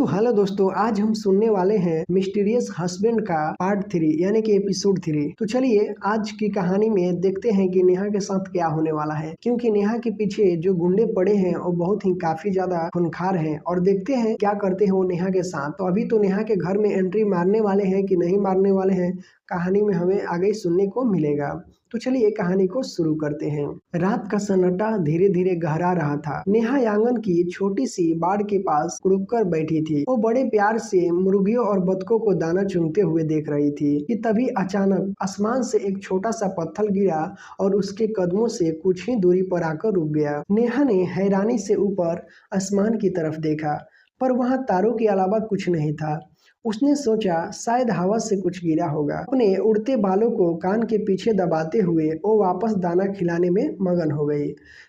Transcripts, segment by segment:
तो हेलो दोस्तों, आज हम सुनने वाले हैं मिस्टीरियस हस्बैंड का पार्ट 3 यानी कि एपिसोड 3। तो चलिए आज की कहानी में देखते हैं कि नेहा के साथ क्या होने वाला है, क्योंकि नेहा के पीछे जो गुंडे पड़े हैं वो बहुत ही काफी ज्यादा खूंखार हैं। और देखते हैं क्या करते हैं वो नेहा के साथ। तो अभी तो नेहा के घर में एंट्री मारने वाले हैं कि नहीं मारने वाले हैं, कहानी में हमें आगे सुनने को मिलेगा। तो चलिए कहानी को शुरू करते हैं। रात का सन्नाटा धीरे धीरे गहरा रहा था। नेहा आंगन की छोटी सी बाड़ के पास रुक कर बैठी थी। वो बड़े प्यार से मुर्गियों और बतखों को दाना चुनते हुए देख रही थी कि तभी अचानक आसमान से एक छोटा सा पत्थर गिरा और उसके कदमों से कुछ ही दूरी पर आकर रुक गया। नेहा ने हैरानी से ऊपर आसमान की तरफ देखा, पर वहां तारों के अलावा कुछ नहीं था। उसने सोचा शायद हवा से कुछ गिरा होगा। अपने उड़ते बालों को कान के पीछे दबाते हुए वो वापस दाना खिलाने में मगन हो गई।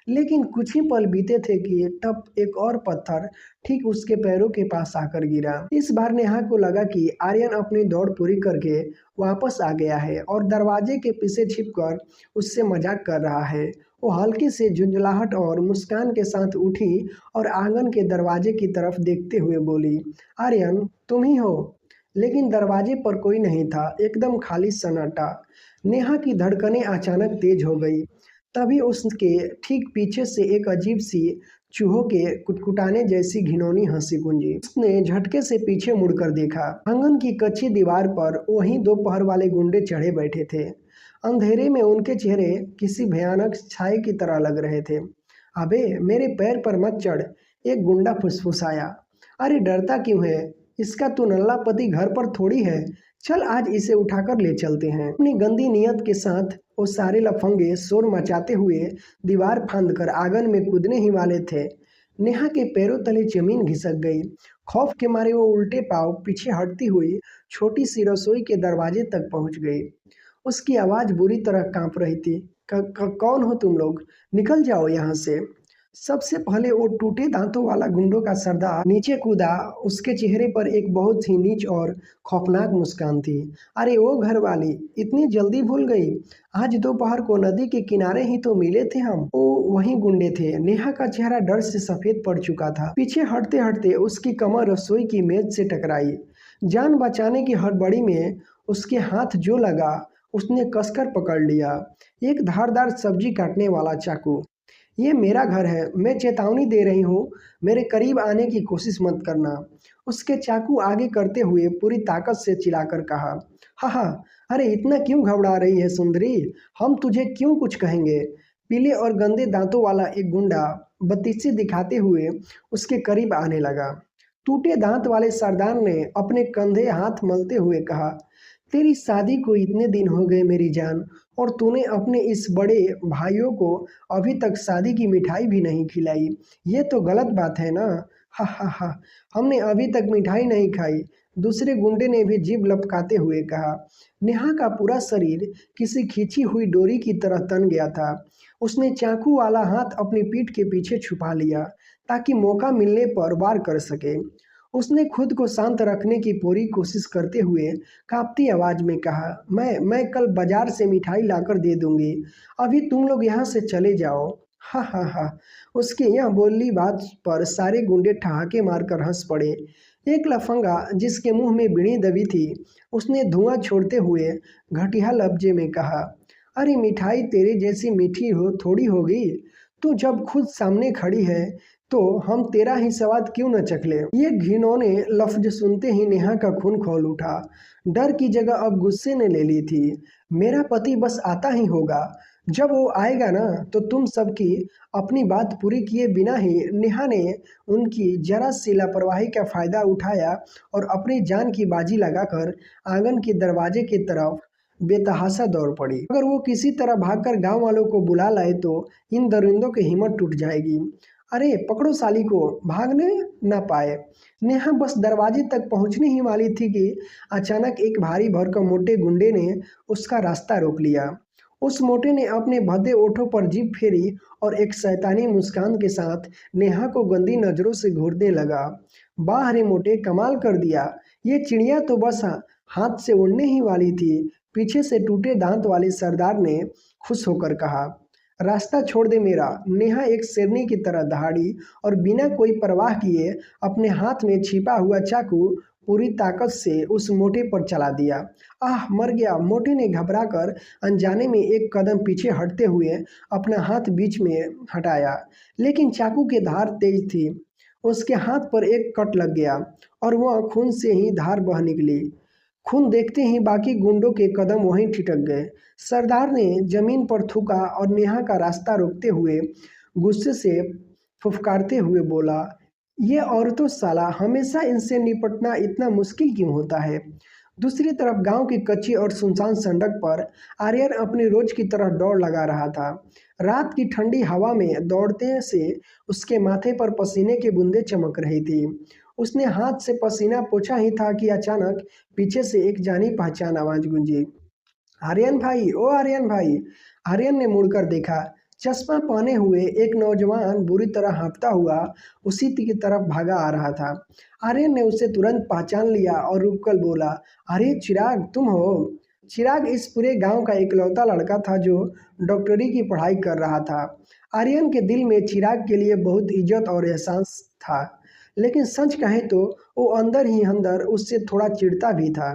लेकिन कुछ ही पल बीते थे कि तब एक और पत्थर ठीक उसके पैरों के पास आकर गिरा। इस बार नेहा को लगा कि आर्यन अपनी दौड़ पूरी करके वापस आ गया है और दरवाजे के पीछे छिपकर उससे मजाक कर रहा है। वो हल्की से झुंझलाहट और मुस्कान के साथ उठी और आंगन के दरवाजे की तरफ देखते हुए बोली, आर्यन तुम ही हो। लेकिन दरवाजे पर कोई नहीं था, एकदम खाली सन्नाटा। नेहा की धड़कनें अचानक तेज हो गई। तभी उसके ठीक पीछे से एक अजीब सी चूहों के कुटकुटाने जैसी घिनौनी हंसी गूंजी। उसने झटके से पीछे मुड़कर देखा। आंगन की कच्ची दीवार पर वहीं दोपहर वाले गुंडे चढ़े बैठे थे। अंधेरे में उनके चेहरे किसी भयानक छाए की तरह लग रहे थे। अबे मेरे पैर पर मत चढ़, एक गुंडा फुसफुसाया। अरे डरता क्यों है, इसका तो नल्ला पति घर पर थोड़ी है। चल आज इसे उठाकर ले चलते हैं। अपनी गंदी नियत के साथ वो सारे लफंगे शोर मचाते हुए दीवार फांदकर आंगन में कूदने ही वाले थे। नेहा के पैरों तले जमीन खिसक गई। खौफ के मारे वो उल्टे पांव पीछे हटती हुई छोटी सी रसोई के दरवाजे तक पहुंच गई। उसकी आवाज बुरी तरह कांप रही थी। कौन हो तुम लोग, निकल जाओ यहाँ से। सबसे पहले वो टूटे दांतों वाला गुंडों का सरदार नीचे कूदा। उसके चेहरे पर एक बहुत ही नीच और खौफनाक मुस्कान थी। अरे ओ घर वाली, इतनी जल्दी भूल गई? आज दोपहर को नदी के किनारे ही तो मिले थे हम। वो वही गुंडे थे। नेहा का चेहरा डर से सफेद पड़ चुका था। पीछे हटते हटते उसकी कमर रसोई की मेज से टकराई। जान बचाने की हड़बड़ी में उसके हाथ जो लगा उसने कसकर पकड़ लिया, एक धारदार सब्जी काटने वाला चाकू। ये मेरा घर है, मैं चेतावनी दे रही हूँ, मेरे करीब आने की कोशिश मत करना। उसके चाकू आगे करते हुए पूरी ताकत से चिल्लाकर कहा। हा हा, अरे इतना क्यों घबरा रही है सुंदरी, हम तुझे क्यों कुछ कहेंगे। पीले और गंदे दांतों वाला एक गुंडा बत्तीसी दिखाते हुए उसके करीब आने लगा। टूटे दांत वाले सरदार ने अपने कंधे हाथ मलते हुए कहा, तेरी शादी को इतने दिन हो गए मेरी जान, और तूने अपने इस बड़े भाइयों को अभी तक शादी की मिठाई भी नहीं खिलाई। ये तो गलत बात है ना। हा हा हा, हमने अभी तक मिठाई नहीं खाई, दूसरे गुंडे ने भी जीभ लपकाते हुए कहा। नेहा का पूरा शरीर किसी खींची हुई डोरी की तरह तन गया था। उसने चाकू वाला हाथ अपनी पीठ के पीछे छुपा लिया ताकि मौका मिलने पर वार कर सके। उसने खुद को शांत रखने की पूरी कोशिश करते हुए कांपती आवाज में कहा, मैं कल बाजार से मिठाई लाकर दे दूंगी, अभी तुम लोग यहाँ से चले जाओ। हा हा हा। उसके यह बोली बात पर सारे गुंडे ठहाके मारकर हंस पड़े। एक लफंगा जिसके मुंह में बीड़ी दबी थी, उसने धुआं छोड़ते हुए घटिया लफ्जे में कहा, अरे मिठाई तेरे जैसी मीठी हो थोड़ी होगी, तू जब खुद सामने खड़ी है तो हम तेरा ही स्वाद क्यों न चख ले। ये घिनौने लफ्ज सुनते ही नेहा का खून खौल उठा। डर की जगह अब गुस्से ने ले ली थी। मेरा पति बस आता ही होगा, जब वो आएगा ना तो तुम सबकी अपनी बात पूरी किए बिना ही। नेहा ने उनकी जरा सी लापरवाही का फायदा उठाया और अपनी जान की बाजी लगाकर आंगन के दरवाजे की तरफ बेतहाशा दौड़ पड़ी। अगर वो किसी तरह भागकर गांव वालों को बुला लाए तो इन दरिंदों की हिम्मत टूट जाएगी। अरे पकड़ो साली को, भागने ना पाए। नेहा बस दरवाजे तक पहुंचने ही वाली थी कि अचानक एक भारी भरकम मोटे गुंडे ने उसका रास्ता रोक लिया। उस मोटे ने अपने भद्दे ओठों पर जीभ फेरी और एक शैतानी मुस्कान के साथ नेहा को गंदी नजरों से घूरने लगा। वाह रे मोटे, कमाल कर दिया, ये चिड़िया तो बस हाथ से उड़ने ही वाली थी, पीछे से टूटे दांत वाले सरदार ने खुश होकर कहा। रास्ता छोड़ दे मेरा। नेहा एक शेरनी की तरह दहाड़ी और बिना कोई परवाह किए अपने हाथ में छिपा हुआ चाकू पूरी ताकत से उस मोटे पर चला दिया। आह, मर गया। मोटे ने घबराकर अनजाने में एक कदम पीछे हटते हुए अपना हाथ बीच में हटाया, लेकिन चाकू की धार तेज थी। उसके हाथ पर एक कट लग गया और वह खून से ही धार बह निकली। खून देखते ही बाकी गुंडों के कदम वहीं ठिठक गए। सरदार ने जमीन पर थूका और नेहा का रास्ता रोकते हुए गुस्से से फुफकारते हुए बोला, ये औरतों साला, हमेशा इनसे निपटना इतना मुश्किल क्यों होता है। दूसरी तरफ गांव की कच्ची और सुनसान सड़क पर आर्यन अपनी रोज की तरह दौड़ लगा रहा था। रात की ठंडी हवा में दौड़ते से उसके माथे पर पसीने की बूंदें चमक रही थी। उसने हाथ से पसीना पोंछा ही था कि अचानक पीछे से एक जानी पहचान आवाज गूंजी, आर्यन भाई, ओ आर्यन भाई। आर्यन ने मुड़कर देखा। चश्मा पहने हुए एक नौजवान बुरी तरह हाँफता हुआ उसी की तरफ भागा आ रहा था। आर्यन ने उसे तुरंत पहचान लिया और रुककर बोला, अरे चिराग, तुम हो। चिराग इस पूरे गांव का इकलौता लड़का था जो डॉक्टरी की पढ़ाई कर रहा था। आर्यन के दिल में चिराग के लिए बहुत इज्जत और एहसास था, लेकिन सच कहें तो वो अंदर ही अंदर उससे थोड़ा चिढ़ता भी था।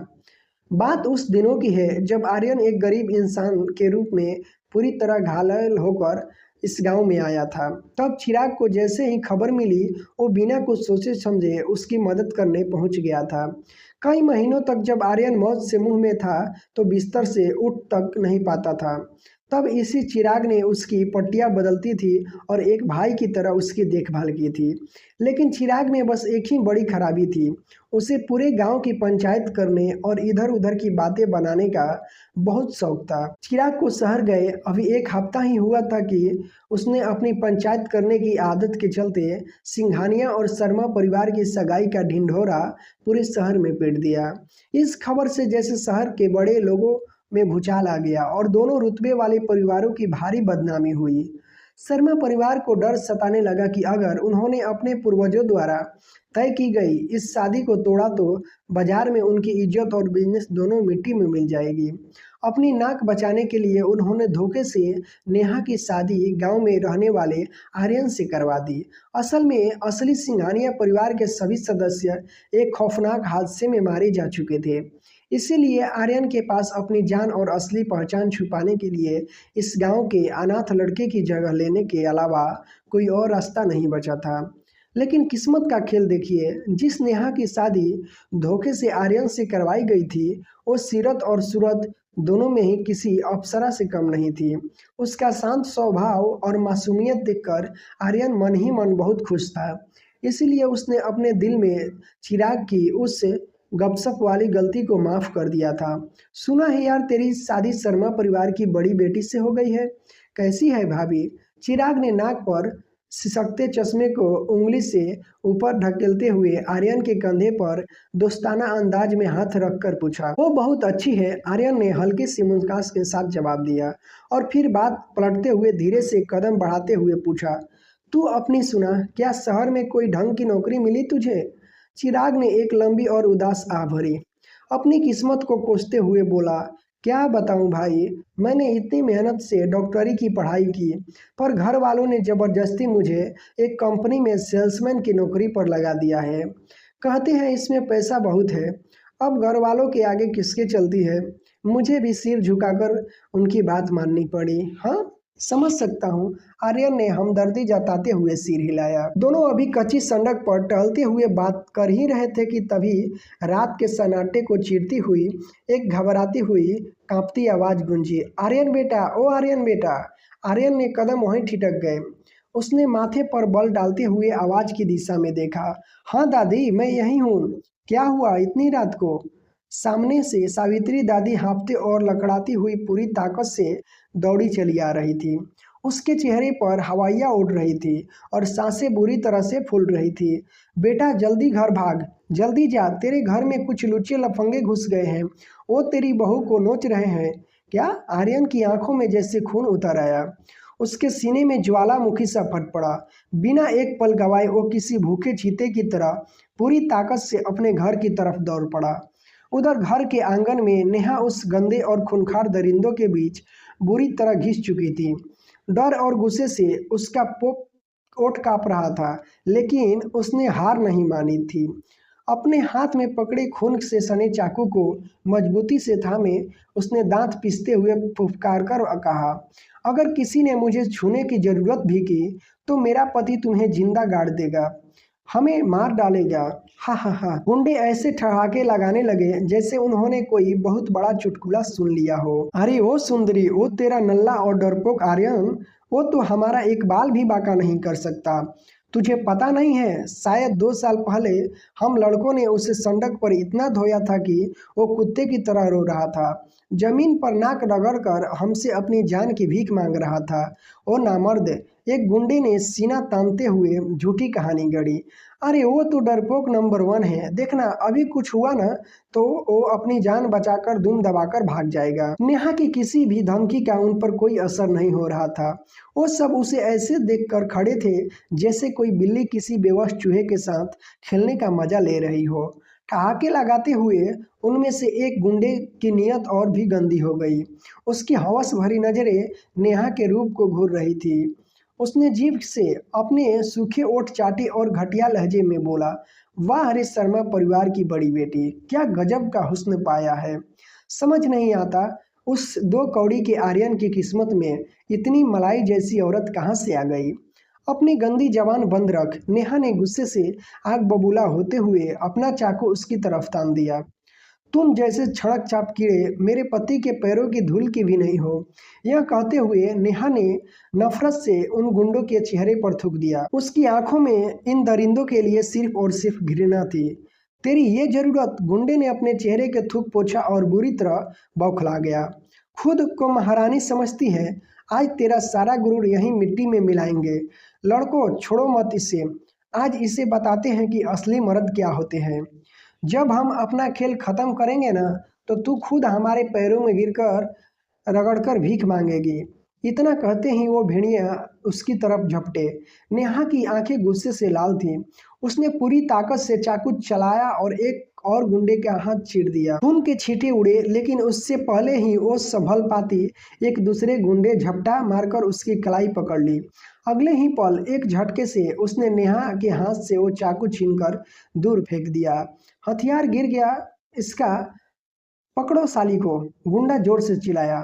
बात उस दिनों की है जब आर्यन एक गरीब इंसान के रूप में पूरी तरह घायल होकर इस गांव में आया था। तब चिराग को जैसे ही खबर मिली, वो बिना कुछ सोचे समझे उसकी मदद करने पहुंच गया था। कई महीनों तक जब आर्यन मौत से मुंह में था तो बिस्तर से उठ तक नहीं पाता था। तब इसी चिराग ने उसकी पट्टियां बदलती थी और एक भाई की तरह उसकी देखभाल की थी। लेकिन चिराग में बस एक ही बड़ी खराबी थी, उसे पूरे गांव की पंचायत करने और इधर उधर की बातें बनाने का बहुत शौक था। चिराग को शहर गए अभी एक हफ्ता ही हुआ था कि उसने अपनी पंचायत करने की आदत के चलते सिंघानिया और शर्मा परिवार की सगाई का ढिंढोरा पूरे शहर में पीट दिया। इस खबर से जैसे शहर के बड़े लोगों में भूचाल आ गया और दोनों रुतबे वाले परिवारों की भारी बदनामी हुई। शर्मा परिवार को डर सताने लगा कि अगर उन्होंने अपने पूर्वजों द्वारा तय की गई इस शादी को तोड़ा तो बाजार में उनकी इज्जत और बिजनेस दोनों मिट्टी में मिल जाएगी। अपनी नाक बचाने के लिए उन्होंने धोखे से नेहा की शादी गांव में रहने वाले आर्यन से करवा दी। असल में असली सिंघानिया परिवार के सभी सदस्य एक खौफनाक हादसे में मारे जा चुके थे। इसीलिए आर्यन के पास अपनी जान और असली पहचान छुपाने के लिए इस गांव के अनाथ लड़के की जगह लेने के अलावा कोई और रास्ता नहीं बचा था। लेकिन किस्मत का खेल देखिए, जिस नेहा की शादी धोखे से आर्यन से करवाई गई थी, वो सीरत और सूरत दोनों में ही किसी अप्सरा से कम नहीं थी। उसका शांत स्वभाव और मासूमियत देखकर आर्यन मन ही मन बहुत खुश था। इसीलिए उसने अपने दिल में चिराग की उस गपशप वाली गलती को माफ कर दिया था। सुना है यार तेरी शादी शर्मा परिवार की बड़ी बेटी से हो गई है, कैसी है भाभी। चिराग ने नाक पर सिसकते चश्मे को उंगली से ऊपर ढकेलते हुए आर्यन के कंधे पर दोस्ताना अंदाज में हाथ रखकर पूछा। वो बहुत अच्छी है, आर्यन ने हल्की सी मुस्कान के साथ जवाब दिया और फिर बात पलटते हुए धीरे से कदम बढ़ाते हुए पूछा, तू अपनी सुना, क्या शहर में कोई ढंग की नौकरी मिली तुझे। चिराग ने एक लंबी और उदास आह भरी, अपनी किस्मत को कोसते हुए बोला, क्या बताऊं भाई, मैंने इतनी मेहनत से डॉक्टरी की पढ़ाई की, पर घर वालों ने जबरदस्ती मुझे एक कंपनी में सेल्समैन की नौकरी पर लगा दिया है। कहते हैं इसमें पैसा बहुत है। अब घर वालों के आगे किसके चलती है, मुझे भी सिर झुकाकर उनकी बात माननी पड़ी। हाँ, समझ सकता हूँ। आर्यन ने हमदर्दी जताते हुए सिर हिलाया। दोनों अभी कच्ची सड़क पर टहलते हुए बात कर ही रहे थे कि तभी रात के सन्नाटे को चीरती हुई एक घबराती हुई कांपती आवाज गूंजी, आर्यन बेटा, ओ आर्यन बेटा। आर्यन ने कदम वहीं ठिठक गए। उसने माथे पर बल डालते हुए आवाज की दिशा में देखा। हाँ दादी, मैं यहीं हूँ। क्या हुआ इतनी रात को। सामने से सावित्री दादी हाँफते और लकड़ाती हुई पूरी ताकत से दौड़ी चली आ रही थी। उसके चेहरे पर हवाइयाँ उड़ रही थी और सांसें बुरी तरह से फूल रही थी। बेटा जल्दी घर भाग, जल्दी जा, तेरे घर में कुछ लुच्चे लफंगे घुस गए हैं, वो तेरी बहू को नोच रहे हैं। क्या। आर्यन की आंखों में जैसे खून उतर आया। उसके सीने में ज्वालामुखी सा फट पड़ा। बिना एक पल गवाए वो किसी भूखे चीते की तरह पूरी ताकत से अपने घर की तरफ दौड़ पड़ा। उधर घर के आंगन में नेहा उस गंदे और खूंखार दरिंदों के बीच बुरी तरह घिस चुकी थी। डर और गुस्से से उसका ओठ कांप रहा था, लेकिन उसने हार नहीं मानी थी। अपने हाथ में पकड़े खून से सने चाकू को मजबूती से थामे उसने दांत पीसते हुए फुफकार कर कहा, अगर किसी ने मुझे छूने की जरूरत भी की तो मेरा पति तुम्हें जिंदा गाड़ देगा, हमें मार डालेगा। हा हा हा। गुंडे ऐसे ठहाके लगाने लगे जैसे उन्होंने कोई बहुत बड़ा चुटकुला सुन लिया हो। अरे ओ सुंदरी, वो तेरा नल्ला और डरपोक आर्यन, वो तो हमारा एक बाल भी बांका नहीं कर सकता। तुझे पता नहीं है, शायद 2 साल पहले हम लड़कों ने उसे सड़क पर इतना धोया था कि वो कुत्ते की तरह रो रहा था, जमीन पर नाक रगड़कर हमसे अपनी जान की भीख मांग रहा था। ओ नामर्द, एक गुंडे ने सीना तानते हुए झूठी कहानी गढ़ी। अरे वो तो डरपोक नंबर 1 है, देखना अभी कुछ हुआ ना तो वो अपनी जान बचाकर दुम दबाकर भाग जाएगा। नेहा की किसी भी धमकी का उन पर कोई असर नहीं हो रहा था। वो सब उसे ऐसे देखकर खड़े थे जैसे कोई बिल्ली किसी बेवश चूहे के साथ खेलने का मजा ले रही हो। ठहाके लगाते हुए उनमें से एक गुंडे की नीयत और भी गंदी हो गई। उसकी हवस भरी नजरें नेहा के रूप को घूर रही थी। उसने जीभ से अपने सूखे ओठ चाटे और घटिया लहजे में बोला, वाह हरीश शर्मा परिवार की बड़ी बेटी, क्या गजब का हुस्न पाया है। समझ नहीं आता उस 2 कौड़ी के आर्यन की किस्मत में इतनी मलाई जैसी औरत कहाँ से आ गई। अपनी गंदी जबान बंद रख, नेहा ने गुस्से से आग बबूला होते हुए अपना चाकू उसकी तरफ तान दिया। तुम जैसे छड़क छाप कीड़े मेरे पति के पैरों की धूल की भी नहीं हो। यह कहते हुए नेहा ने नफरत से उन गुंडों के चेहरे पर थूक दिया। उसकी आंखों में इन दरिंदों के लिए सिर्फ और सिर्फ घृणा थी। तेरी ये जरूरत? गुंडे ने अपने चेहरे के थूक पोछा और बुरी तरह बौखला गया। खुद को महारानी समझती है, आज तेरा सारा गुरूर यहीं मिट्टी में मिलाएंगे। लड़कों छोड़ो मत इसे, आज इसे बताते हैं कि असली मर्द क्या होते हैं। जब हम अपना खेल खत्म करेंगे ना तो तू खुद हमारे पैरों में गिरकर रगड़कर भीख मांगेगी। इतना कहते ही वो भेड़िया उसकी तरफ झपटे। नेहा की आंखें गुस्से से लाल थीं। उसने पूरी ताकत से चाकू चलाया और एक और गुंडे का हाथ चीर दिया। खून के छींटे उड़े, लेकिन उससे पहले ही वो संभल पाती एक दूसरे गुंडे झपटा मारकर उसकी कलाई पकड़ ली। अगले ही पल एक झटके से उसने नेहा के हाथ से वो चाकू छीनकर दूर फेंक दिया। हथियार गिर गया इसका, पकड़ो साली को, गुंडा जोर से चिल्लाया।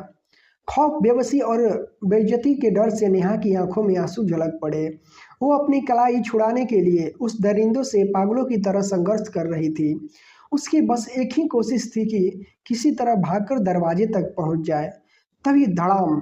खौफ, बेबसी और बेइज्जती के डर से नेहा की आंखों में आंसू झलक पड़े। वो अपनी कलाई छुड़ाने के लिए उस दरिंदों से पागलों की तरह संघर्ष कर रही थी। उसकी बस एक ही कोशिश थी कि किसी तरह भागकर दरवाजे तक पहुंच जाए। तभी धड़ाम,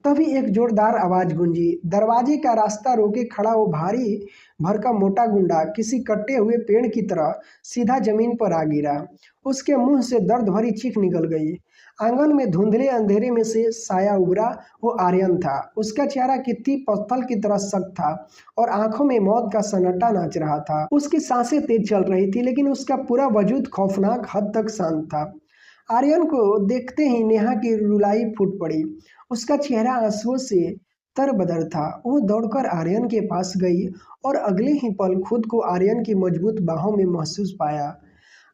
तभी एक जोरदार आवाज गूंजी। दरवाजे का रास्ता रोके खड़ा वो भारी भरका मोटा गुंडा किसी कटे हुए पेड़ की तरह सीधा जमीन पर आ गिरा। उसके मुंह से दर्द भरी चीख निकल गई। आंगन में धुंधले अंधेरे में से साया उभरा। वो आर्यन था। उसका चेहरा कितनी पत्थर की तरह सख्त था और आंखों में मौत का सन्नाटा नाच रहा था। उसकी सांसें तेज चल रही थी, लेकिन उसका पूरा वजूद खौफनाक हद तक शांत था। आर्यन को देखते ही नेहा की रुलाई फूट पड़ी। उसका चेहरा आंसुओं से तरबदर था। वो दौड़कर आर्यन के पास गई और अगले ही पल खुद को आर्यन की मजबूत बाहों में महसूस पाया।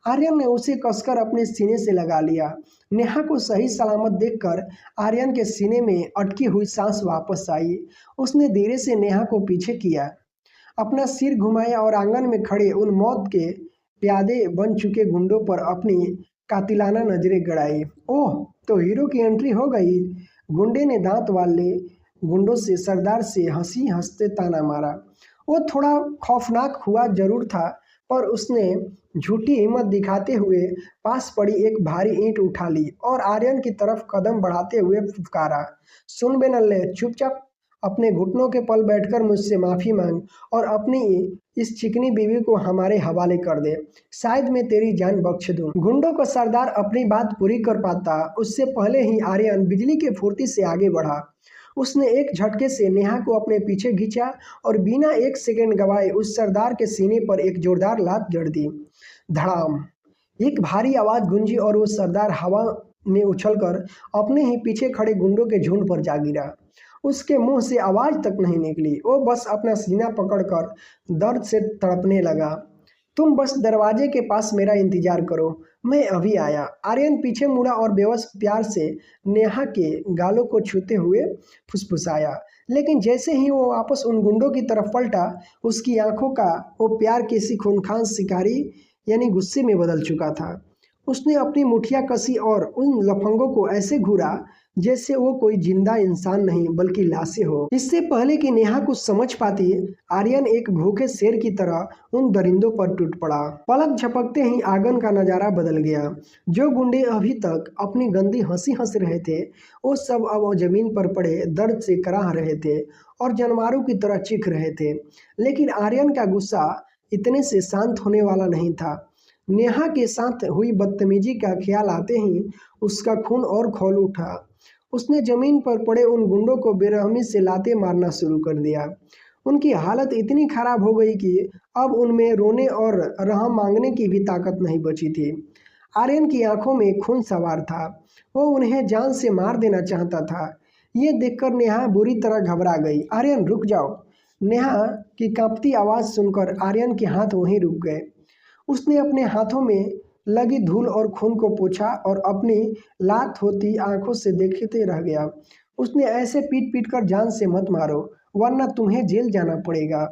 आर्यन ने उसे कसकर अपने सीने से लगा लिया। नेहा को सही सलामत देखकर आर्यन के सीने में अटकी हुई सांस वापस आई। उसने धीरे से नेहा को पीछे किया, अपना सिर घुमाया और आंगन में खड़े उन मौत के प्यादे बन चुके गुंडों पर अपनी कातिलाना नजरें गड़ाई। ओह, तो हीरो की एंट्री हो गई। गुंडे ने दांत वाले गुंडों से सरदार से हंसी हंसते ताना मारा। वो थोड़ा खौफनाक हुआ जरूर था, पर उसने झूठी हिम्मत दिखाते हुए पास पड़ी एक भारी ईंट उठा ली और आर्यन की तरफ कदम बढ़ाते हुए फुफकारा, सुन बे नल्ले, चुपचाप अपने घुटनों के पल बैठकर मुझसे माफी मांग और अपनी इस चिकनी बीवी को हमारे हवाले कर दे, शायद मैं तेरी जान बख्श दूं। गुंडों का सरदार अपनी बात पूरी कर पाता उससे पहले ही आर्यन बिजली के फुर्ती से आगे बढ़ा। उसने एक झटके से नेहा को अपने पीछे खींचा और बिना एक सेकंड गवाए उस सरदार के सीने पर एक जोरदार लात जड़ दी। धड़ाम, एक भारी आवाज गूंजी और वो सरदार हवा में उछलकर अपने ही पीछे खड़े गुंडों के झुंड पर जा गिरा। उसके मुंह से आवाज तक नहीं निकली। वो बस अपना सीना पकड़कर दर्द से तड़पने लगा। तुम बस दरवाजे के पास मेरा इंतजार करो, मैं अभी आया। आर्यन पीछे मुड़ा और बेबस प्यार से नेहा के गालों को छूते हुए फुसफुसाया, लेकिन जैसे ही वो वापस उन गुंडों की तरफ पलटा, उसकी आंखों का वो प्यार किसी खूंखार शिकारी यानी गुस्से में बदल चुका था। उसने अपनी मुठिया कसी और उन लफंगों को ऐसे घूरा जैसे वो कोई जिंदा इंसान नहीं बल्कि लाशें हो। इससे पहले कि नेहा कुछ समझ पाती, आर्यन एक भूखे शेर की तरह उन दरिंदों पर टूट पड़ा। पलक झपकते ही आंगन का नजारा बदल गया। जो गुंडे अभी तक अपनी गंदी हंसी हंस रहे थे, वो सब अब जमीन पर पड़े दर्द से कराह रहे थे और जानवरों की तरह चीख रहे थे। लेकिन आर्यन का गुस्सा इतने से शांत होने वाला नहीं था। नेहा के साथ हुई बदतमीजी का ख्याल आते ही उसका खून और खौल उठा। उसने जमीन पर पड़े उन गुंडों को बेरहमी से लाते मारना शुरू कर दिया। उनकी हालत इतनी खराब हो गई कि अब उनमें रोने और रहम मांगने की भी ताकत नहीं बची थी। आर्यन की आंखों में खून सवार था। वो उन्हें जान से मार देना चाहता था। ये देखकर नेहा बुरी तरह घबरा गई। आर्यन रुक जाओ। नेहा की कांपती आवाज सुनकर आर्यन के हाथ वहीं रुक गए। उसने अपने हाथों में लगी धूल और खून को पोंछा और अपनी लात होती आंखों से देखते रह गया। उसने ऐसे पीट पीट कर जान से मत मारो, वरना तुम्हें जेल जाना पड़ेगा।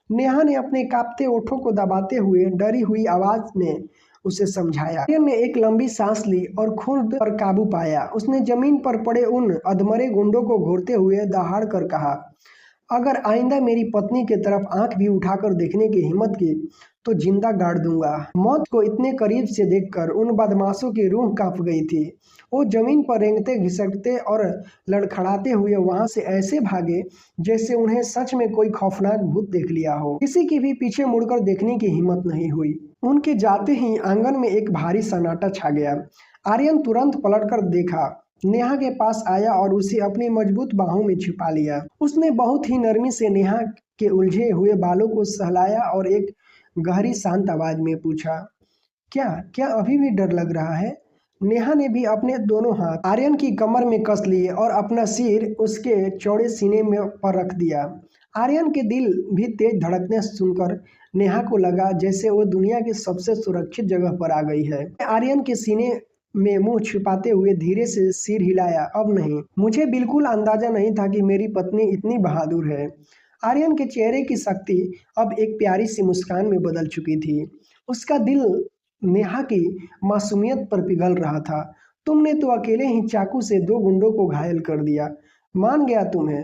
नेहा ने अपने कांपते ओठों को दबाते हुए डरी हुई आवाज में उसे समझाया। आर्यन ने एक लंबी सांस ली और खुद पर काबू पाया। उसने जमीन पर पड़े उन अधमरे गुंडों को घूरते हुए दहाड़ कर कहा, अगर आइंदा मेरी पत्नी की तरफ आंख भी उठाकर देखने की हिम्मत की तो जिंदा गाड़ दूंगा। मौत को इतने करीब से देखकर उन बदमाशों की रूह कांप गई थी। वो जमीन पर रेंगते घिसकते और लड़खड़ाते हुए वहां से ऐसे भागे जैसे उन्हें सच में कोई खौफनाक भूत देख लिया हो। किसी की भी पीछे मुड़कर देखने की हिम्मत नहीं हुई। उनके जाते ही आंगन में एक भारी सन्नाटा छा गया। आर्यन तुरंत पलटकर देखा। नेहा के पास आया और उसे अपनी मजबूत बाहों में छिपा लिया। उसने बहुत ही नरमी से नेहा के उलझे हुए बालों को सहलाया और एक गहरी शांत आवाज में पूछा, क्या क्या अभी भी डर लग रहा है? नेहा ने भी अपने दोनों हाथ आर्यन की कमर में कस लिए और अपना सिर उसके चौड़े सीने में पर रख दिया। आर्यन के दिल भी तेज धड़कने सुनकर नेहा को लगा जैसे वो दुनिया की सबसे सुरक्षित जगह पर आ गई है। आर्यन के सीने में मुंह छिपाते हुए धीरे से सिर हिलाया, अब नहीं, मुझे बिल्कुल अंदाजा नहीं था कि मेरी पत्नी इतनी बहादुर है। आर्यन के चेहरे की शक्ति अब एक प्यारी सी मुस्कान में बदल चुकी थी। उसका दिल नेहा की मासूमियत पर पिघल रहा था। तुमने तो अकेले ही चाकू से 2 गुंडों को घायल कर दिया। मान गया तुम्हें।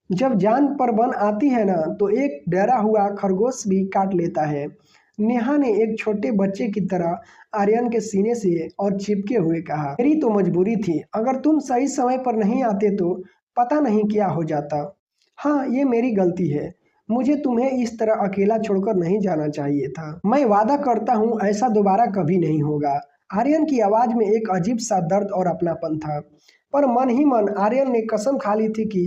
जब जान पर बन आती है ना, तो एक डरा हुआ खरगोश भी काट लेता है। नेहा ने एक छोटे बच्चे की तरह आर्यन के सीने से और चिपके हुए कहा, मेरी तो मजबूरी थी। अगर तुम सही समय पर नहीं आते तो पता नहीं क्या हो जाता। हाँ, ये मेरी गलती है। मुझे तुम्हें इस तरह अकेला छोड़कर नहीं जाना चाहिए था। मैं वादा करता हूँ ऐसा दोबारा कभी नहीं होगा। आर्यन की आवाज में एक अजीब सा दर्द और अपनापन था। पर मन ही मन आर्यन ने कसम खा ली थी कि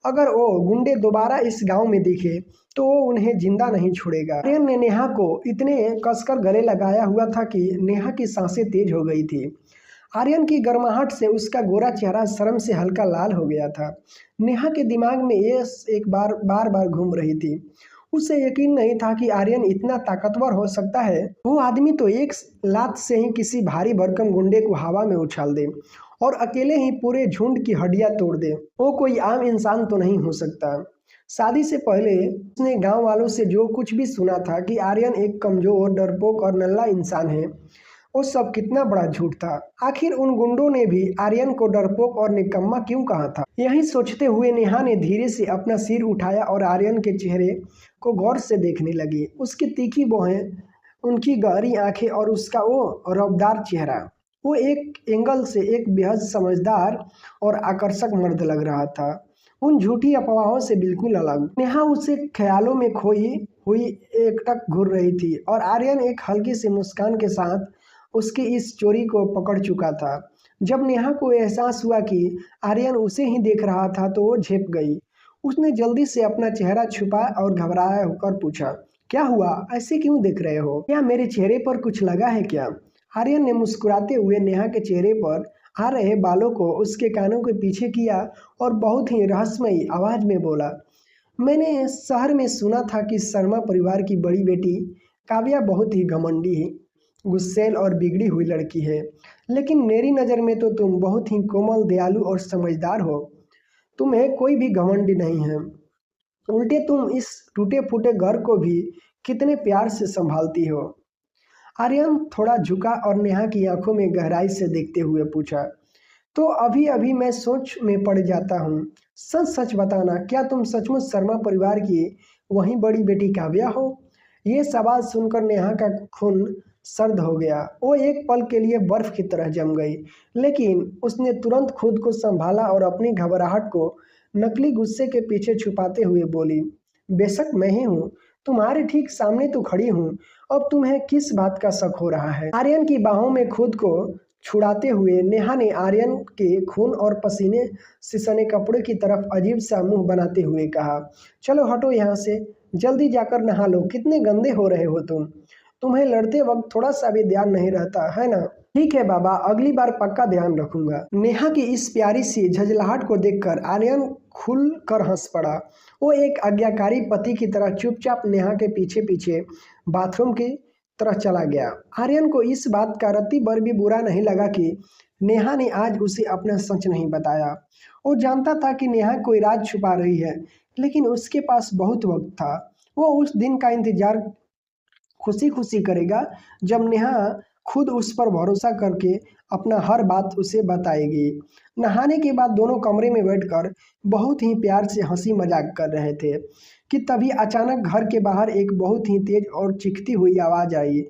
अगर वो गुंडे दोबारा इस गांव में दिखे तो वो उन्हें जिंदा नहीं छोड़ेगा। आर्यन ने नेहा को इतने कसकर गले लगाया हुआ था कि नेहा की सांसें तेज हो गई थी। आर्यन की गर्माहट से उसका गोरा चेहरा शर्म से हल्का लाल हो गया था। नेहा के दिमाग में ये एक बार बार घूम रही थी। उसे यकीन नहीं था कि आर्यन इतना ताकतवर हो सकता है। वो आदमी तो एक लात से ही किसी भारी भरकम गुंडे को हवा में उछाल दे और अकेले ही पूरे झुंड की हड्डियां तोड़ दे। वो कोई आम इंसान तो नहीं हो सकता। शादी से पहले उसने गांव वालों से जो कुछ भी सुना था कि आर्यन एक कमजोर, डरपोक और नल्ला इंसान है, वो सब कितना बड़ा झूठ था। आखिर उन गुंडों ने भी आर्यन को डरपोक और निकम्मा क्यों कहा था? यही सोचते हुए नेहा ने धीरे से अपना सिर उठाया और आर्यन के चेहरे को गौर से देखने लगी। उसकी तीखी भौहें, उनकी गहरी आंखें और उसका वो रौबदार चेहरा। वो एक एंगल से एक बेहद समझदार और आकर्षक मर्द लग रहा था, उन झूठी अफवाहों से बिल्कुल अलग। नेहा उसे ख्यालों में खोई हुई एकटक घूर रही थी और आर्यन एक हल्की सी मुस्कान के साथ उसकी इस चोरी को पकड़ चुका था। जब नेहा को एहसास हुआ कि आर्यन उसे ही देख रहा था तो वो झेप गई। उसने जल्दी से अपना चेहरा छुपा और घबराया होकर पूछा, क्या हुआ? ऐसे क्यों देख रहे हो? क्या मेरे चेहरे पर कुछ लगा है क्या? आर्यन ने मुस्कुराते हुए नेहा के चेहरे पर आ रहे बालों को उसके कानों के पीछे किया और बहुत ही रहस्यमयी आवाज में बोला, मैंने शहर में सुना था कि शर्मा परिवार की बड़ी बेटी काव्या बहुत ही घमंडी, गुस्सैल और बिगड़ी हुई लड़की है, लेकिन मेरी नज़र में तो तुम बहुत ही कोमल, दयालु और समझदार हो। तुम्हें कोई भी घमंड नहीं है, उल्टे तुम इस टूटे फूटे घर को भी कितने प्यार से संभालती हो। आर्यन थोड़ा झुका और नेहा की आंखों में गहराई से देखते हुए पूछा, तो अभी अभी मैं सोच में पड़ जाता हूँ। सच सच बताना, क्या तुम सचमुच शर्मा परिवार की वही बड़ी बेटी काव्या हो? ये सवाल सुनकर नेहा का खून सर्द हो गया। वो एक पल के लिए बर्फ की तरह जम गई, लेकिन उसने तुरंत खुद को संभाला और अपनी घबराहट को नकली गुस्से के पीछे छुपाते हुए बोली, बेशक मैं ही हूँ, तुम्हारे ठीक सामने तो खड़ी हूँ। अब तुम्हें किस बात का शक हो रहा है? आर्यन की बाहों में खुद को छुड़ाते हुए नेहा ने आर्यन के खून और पसीने से सने कपड़े की तरफ अजीब सा मुंह बनाते हुए कहा, चलो हटो यहाँ से, जल्दी जाकर नहा लो, कितने गंदे हो रहे हो तुम। तुम्हें लड़ते वक्त थोड़ा सा भी ध्यान नहीं रहता है ना? ठीक है बाबा, अगली बार पक्का ध्यान रखूंगा। नेहा की इस प्यारी सी झंझलाहट को देखकर आर्यन खुल कर हंस पड़ा। वो एक आज्ञाकारी पति की तरह चुपचाप नेहा के पीछे पीछे बाथरूम की तरह चला गया। आर्यन को इस बात का रत्ती भर भी बुरा नहीं लगा कि नेहा ने आज उसे अपना सच नहीं बताया। वो जानता था कि नेहा कोई राज छुपा रही है, लेकिन उसके पास बहुत वक्त था। वो उस दिन का इंतजार खुशी खुशी करेगा जब नेहा खुद उस पर भरोसा करके अपना हर बात उसे बताएगी। नहाने के बाद दोनों कमरे में बैठकर बहुत ही प्यार से हंसी मजाक कर रहे थे कि तभी अचानक घर के बाहर एक बहुत ही तेज और चीखती हुई आवाज आई,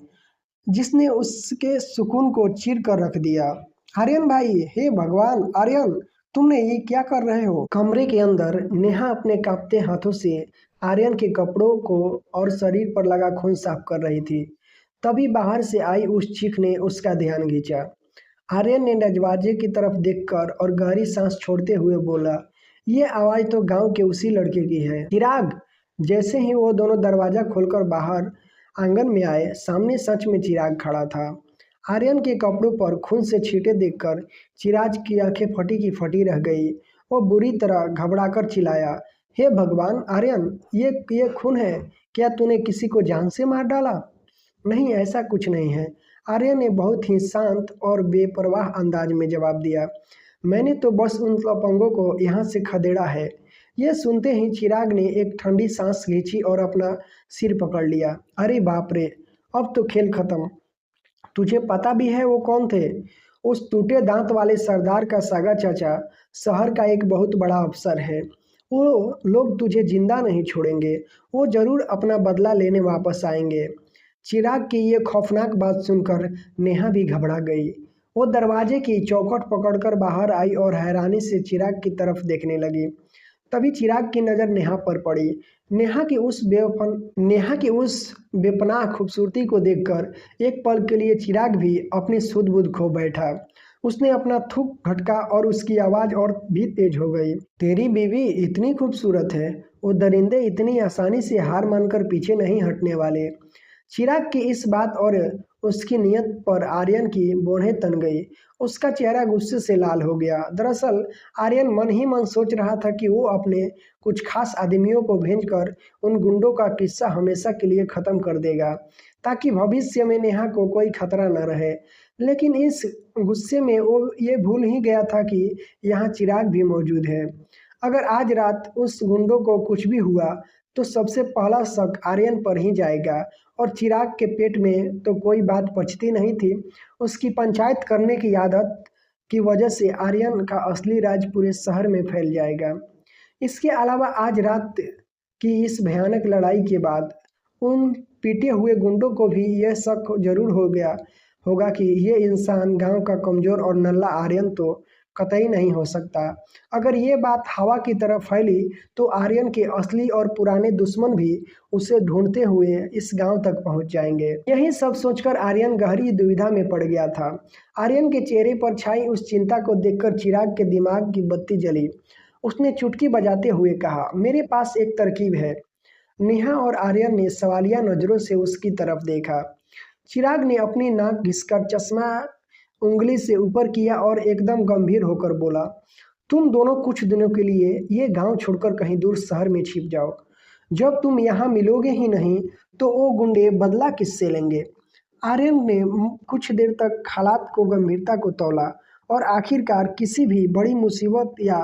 जिसने उसके सुकून को चीर कर रख दिया। आर्यन भाई, हे भगवान आर्यन, तुमने ये क्या कर रहे हो? कमरे के अंदर नेहा अपने कांपते हाथों से आर्यन के कपड़ों को और शरीर पर लगा खून साफ कर रही थी। तभी बाहर से आई उस चीख ने उसका ध्यान खींचा। आर्यन ने दरवाजे की तरफ देखकर और गहरी सांस छोड़ते हुए बोला, ये आवाज तो गांव के उसी लड़के की है, चिराग। जैसे ही वो दोनों दरवाजा खोलकर बाहर आंगन में आए, सामने सच में चिराग खड़ा था। आर्यन के कपड़ों पर खून से छींटे देखकर चिराग की आंखें फटी की फटी रह गई। वो बुरी तरह घबराकर चिल्लाया, हे भगवान आर्यन, ये खून है, क्या तूने किसी को जान से मार डाला? नहीं, ऐसा कुछ नहीं है, आर्यन ने बहुत ही शांत और बेपरवाह अंदाज में जवाब दिया। मैंने तो बस उन लफंगों को यहाँ से खदेड़ा है। यह सुनते ही चिराग ने एक ठंडी सांस खींची और अपना सिर पकड़ लिया। अरे बाप रे, अब तो खेल खत्म। तुझे पता भी है वो कौन थे? उस टूटे दांत वाले सरदार का सागा चाचा शहर का एक बहुत बड़ा अफसर है। वो लोग तुझे जिंदा नहीं छोड़ेंगे, वो जरूर अपना बदला लेने वापस आएंगे। चिराग की ये खौफनाक बात सुनकर नेहा भी घबरा गई। वो दरवाजे की चौखट पकड़कर बाहर आई और हैरानी से चिराग की तरफ देखने लगी। तभी चिराग की नज़र नेहा पर पड़ी। नेहा की उस बेपनाह खूबसूरती को देखकर एक पल के लिए चिराग भी अपनी सुध बुध खो बैठा। उसने अपना थूक घटका और उसकी आवाज़ और भी तेज हो गई। तेरी बीवी इतनी खूबसूरत है, वो दरिंदे इतनी आसानी से हार मानकर पीछे नहीं हटने वाले। चिराग की इस बात और उसकी नीयत पर आर्यन की भौहें तन गई। उसका चेहरा गुस्से से लाल हो गया। दरअसल आर्यन मन ही मन सोच रहा था कि वो अपने कुछ खास आदमियों को भेजकर उन गुंडों का किस्सा हमेशा के लिए खत्म कर देगा, ताकि भविष्य में नेहा को कोई खतरा न रहे। लेकिन इस गुस्से में वो ये भूल ही गया था कि यहाँ चिराग भी मौजूद है। अगर आज रात उस गुंडों को कुछ भी हुआ तो सबसे पहला शक आर्यन पर ही जाएगा। और चिराग के पेट में तो कोई बात पचती नहीं थी। उसकी पंचायत करने की आदत की वजह से आर्यन का असली राज पूरे शहर में फैल जाएगा। इसके अलावा आज रात की इस भयानक लड़ाई के बाद उन पीटे हुए गुंडों को भी यह शक जरूर हो गया होगा कि ये इंसान गांव का कमजोर और नल्ला आर्यन तो कतई नहीं हो सकता। अगर ये बात हवा की तरह फैली तो आर्यन के असली और पुराने दुश्मन भी उसे ढूंढते हुए इस गांव तक पहुंच जाएंगे। यही सब सोचकर आर्यन गहरी दुविधा में पड़ गया था। आर्यन के चेहरे पर छाई उस चिंता को देखकर चिराग के दिमाग की बत्ती जली। उसने चुटकी बजाते हुए कहा, मेरे पास एक तरकीब है। नेहा और आर्यन ने सवालिया नजरों से उसकी तरफ देखा। चिराग ने अपनी नाक घिसकर चश्मा उंगली से ऊपर किया और एकदम गंभीर होकर बोला, तुम दोनों कुछ दिनों के लिए ये गांव छोड़कर कहीं दूर शहर में छिप जाओ। जब तुम यहाँ मिलोगे ही नहीं तो वो गुंडे बदला किससे लेंगे? आर्यन ने कुछ देर तक हालात को गंभीरता को तौला और आखिरकार किसी भी बड़ी मुसीबत या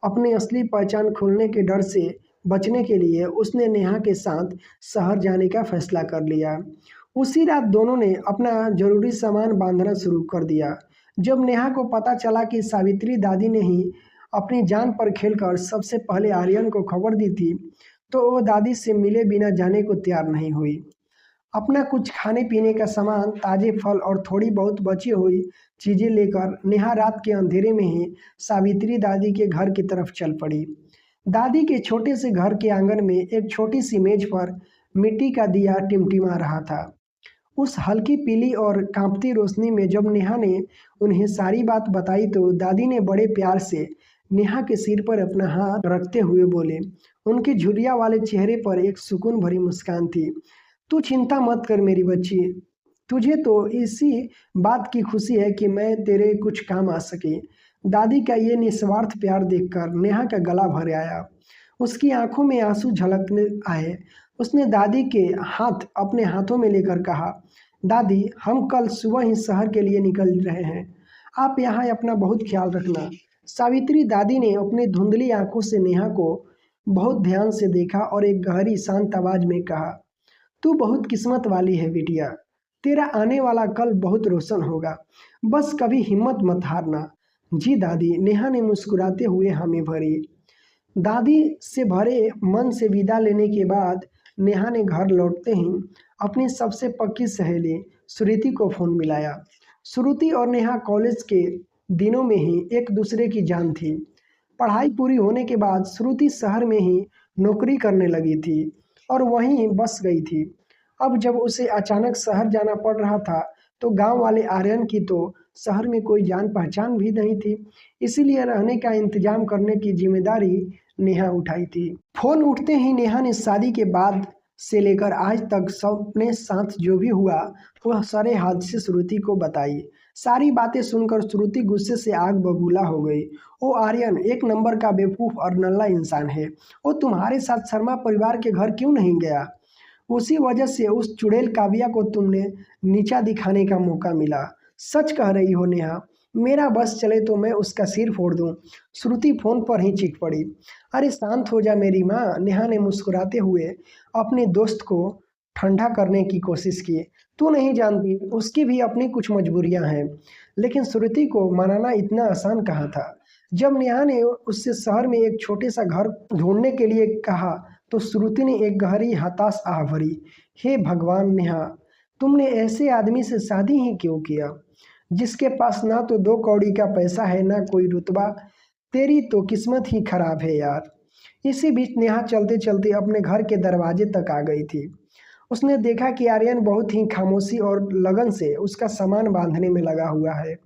अपनी असली पहचान खोलने के डर से बचने के लिए उसने नेहा के साथ शहर जाने का फैसला कर लिया। उसी रात दोनों ने अपना जरूरी सामान बांधना शुरू कर दिया। जब नेहा को पता चला कि सावित्री दादी ने ही अपनी जान पर खेलकर सबसे पहले आर्यन को खबर दी थी, तो वो दादी से मिले बिना जाने को तैयार नहीं हुई। अपना कुछ खाने पीने का सामान, ताजे फल और थोड़ी बहुत बची हुई चीजें लेकर नेहा रात के अंधेरे में ही सावित्री दादी के घर की तरफ चल पड़ी। दादी के छोटे से घर के आंगन में एक छोटी सी मेज पर मिट्टी का दिया टिमटिमा रहा था। उस हल्की पीली और कांपती रोशनी में जब नेहा ने उन्हें सारी बात बताई तो दादी ने बड़े प्यार से नेहा के सिर पर अपना हाथ रखते हुए बोले। उनके झुर्रिया वाले चेहरे पर एक सुकून भरी मुस्कान थी। तू चिंता मत कर मेरी बच्ची, तुझे तो इसी बात की खुशी है कि मैं तेरे कुछ काम आ सके। दादी का ये निस्वार्थ प्यार देखकर नेहा का गला भर आया। उसकी आंखों में आंसू झलकने आए। उसने दादी के हाथ अपने हाथों में लेकर कहा, दादी हम कल सुबह ही शहर के लिए निकल रहे हैं, आप यहाँ अपना बहुत ख्याल रखना। सावित्री दादी ने अपनी धुंधली आंखों से नेहा को बहुत ध्यान से देखा और एक गहरी शांत आवाज में कहा, तू बहुत किस्मत वाली है बिटिया, तेरा आने वाला कल बहुत रोशन होगा, बस कभी हिम्मत मत हारना। जी दादी, नेहा ने मुस्कुराते हुए हामी भरी। दादी से भरे मन से विदा लेने के बाद नेहा ने घर लौटते ही अपनी सबसे पक्की सहेली श्रुति को फोन मिलाया। श्रुति और नेहा कॉलेज के दिनों में ही एक दूसरे की जान थी। पढ़ाई पूरी होने के बाद श्रुति शहर में ही नौकरी करने लगी थी और वहीं बस गई थी। अब जब उसे अचानक शहर जाना पड़ रहा था तो गांव वाले आर्यन की तो शहर में कोई जान पहचान भी नहीं थी, इसीलिए रहने का इंतजाम करने की जिम्मेदारी नेहा उठाई थी। फोन उठते ही नेहा ने शादी के बाद से लेकर आज तक सबने साथ जो भी हुआ वह सारे हादसे श्रुति को बताई। सारी बातें सुनकर श्रुति गुस्से से आग बबूला हो गई। ओ आर्यन एक नंबर का बेवकूफ और नल्ला इंसान है, वो तुम्हारे साथ शर्मा परिवार के घर क्यों नहीं गया? उसी वजह से उस चुड़ैल काव्या को तुमने नीचा दिखाने का मौका मिला। सच कह रही हो नेहा, मेरा बस चले तो मैं उसका सिर फोड़ दूं। श्रुति फोन पर ही चीख पड़ी। अरे शांत हो जा मेरी माँ, नेहा ने मुस्कुराते हुए अपने दोस्त को ठंडा करने की कोशिश की। तू नहीं जानती उसकी भी अपनी कुछ मजबूरियां हैं। लेकिन श्रुति को मनाना इतना आसान कहाँ था। जब नेहा ने उससे शहर में एक छोटे सा घर ढूंढने के लिए कहा तो श्रुति ने एक गहरी हताश आह भरी। हे भगवान नेहा, तुमने ऐसे आदमी से शादी ही क्यों किया जिसके पास ना तो 2 कौड़ी का पैसा है ना कोई रुतबा। तेरी तो किस्मत ही खराब है यार। इसी बीच नेहा चलते चलते अपने घर के दरवाजे तक आ गई थी। उसने देखा कि आर्यन बहुत ही खामोशी और लगन से उसका सामान बांधने में लगा हुआ है।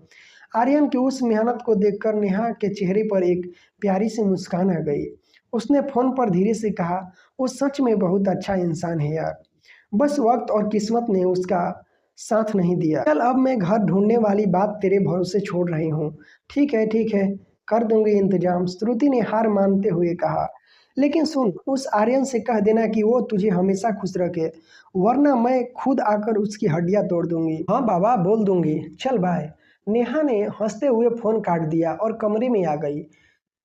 आर्यन की उस मेहनत को देखकर नेहा के चेहरे पर एक प्यारी सी मुस्कान आ गई। उसने फोन पर धीरे से कहा, वो सच में बहुत अच्छा इंसान है यार, बस वक्त और किस्मत ने उसका साथ नहीं दिया। चल अब मैं घर ढूंढने वाली बात तेरे भरोसे छोड़ रही हूँ। ठीक है, कर दूंगी इंतजाम, श्रुति ने हार मानते हुए कहा। लेकिन सुन, उस आर्यन से कह देना कि वो तुझे हमेशा खुश रखे, वरना मैं खुद आकर उसकी हड्डियां तोड़ दूंगी। हाँ बाबा, बोल दूंगी, चल बाय। नेहा ने हंसते हुए फोन काट दिया और कमरे में आ गई।